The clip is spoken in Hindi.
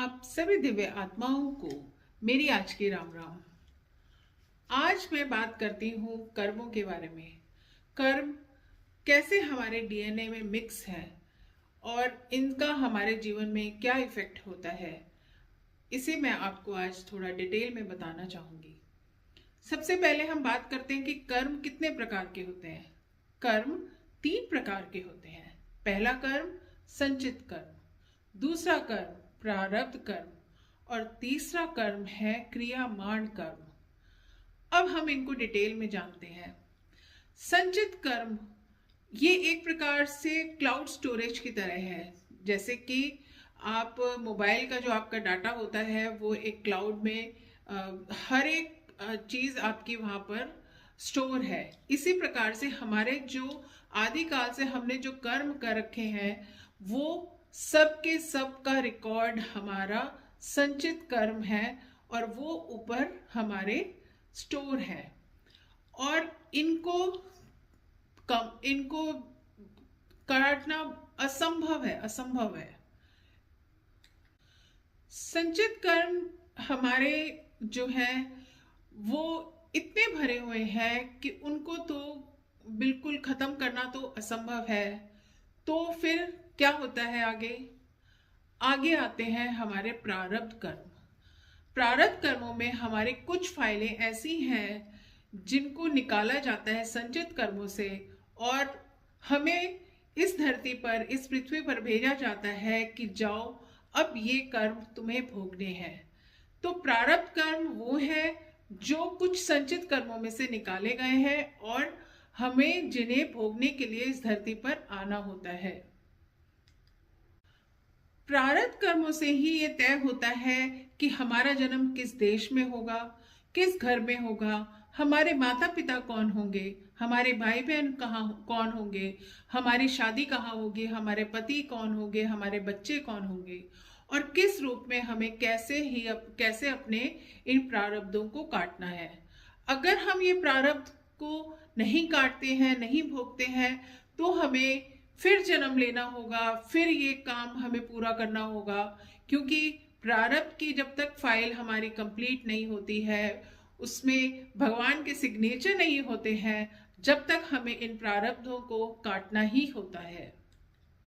आप सभी दिव्य आत्माओं को मेरी आज की राम राम। आज मैं बात करती हूँ कर्मों के बारे में। कर्म कैसे हमारे डीएनए में मिक्स है और इनका हमारे जीवन में क्या इफेक्ट होता है, इसे मैं आपको आज थोड़ा डिटेल में बताना चाहूंगी। सबसे पहले हम बात करते हैं कि कर्म कितने प्रकार के होते हैं। कर्म 3 प्रकार के होते हैं। पहला कर्म संचित कर्म, दूसरा कर्म प्रारब्ध कर्म और तीसरा कर्म है क्रियामाण कर्म। अब हम इनको डिटेल में जानते हैं। संचित कर्म ये एक प्रकार से क्लाउड स्टोरेज की तरह है। जैसे कि आप मोबाइल का जो आपका डाटा होता है वो एक क्लाउड में हर एक चीज आपकी वहां पर स्टोर है। इसी प्रकार से हमारे जो आदिकाल से हमने जो कर्म कर रखे हैं वो सब के सब का रिकॉर्ड हमारा संचित कर्म है और वो ऊपर हमारे स्टोर है और इनको काटना असंभव है। संचित कर्म हमारे जो है वो इतने भरे हुए हैं कि उनको तो बिल्कुल खत्म करना तो असंभव है। तो फिर क्या होता है आगे आते हैं हमारे प्रारब्ध कर्म। प्रारब्ध कर्मों में हमारे कुछ फाइलें ऐसी हैं जिनको निकाला जाता है संचित कर्मों से और हमें इस धरती पर, इस पृथ्वी पर भेजा जाता है कि जाओ अब ये कर्म तुम्हें भोगने हैं। तो प्रारब्ध कर्म वो है जो कुछ संचित कर्मों में से निकाले गए हैं और हमें जिन्हें भोगने के लिए इस धरती पर आना होता है। प्रारब्ध कर्मों से ही ये तय होता है कि हमारा जन्म किस देश में होगा, किस घर में होगा, हमारे माता पिता कौन होंगे, हमारे भाई बहन कौन होंगे, हमारी शादी कहाँ होगी, हमारे पति कौन होंगे, हमारे बच्चे कौन होंगे और किस रूप में हमें कैसे अपने इन प्रारब्धों को काटना है। अगर हम ये प्रारब्ध को नहीं काटते हैं, नहीं भोगते हैं, तो हमें फिर जन्म लेना होगा, फिर ये काम हमें पूरा करना होगा। क्योंकि प्रारब्ध की जब तक फाइल हमारी कंप्लीट नहीं होती है, उसमें भगवान के सिग्नेचर नहीं होते हैं, जब तक हमें इन प्रारब्धों को काटना ही होता है।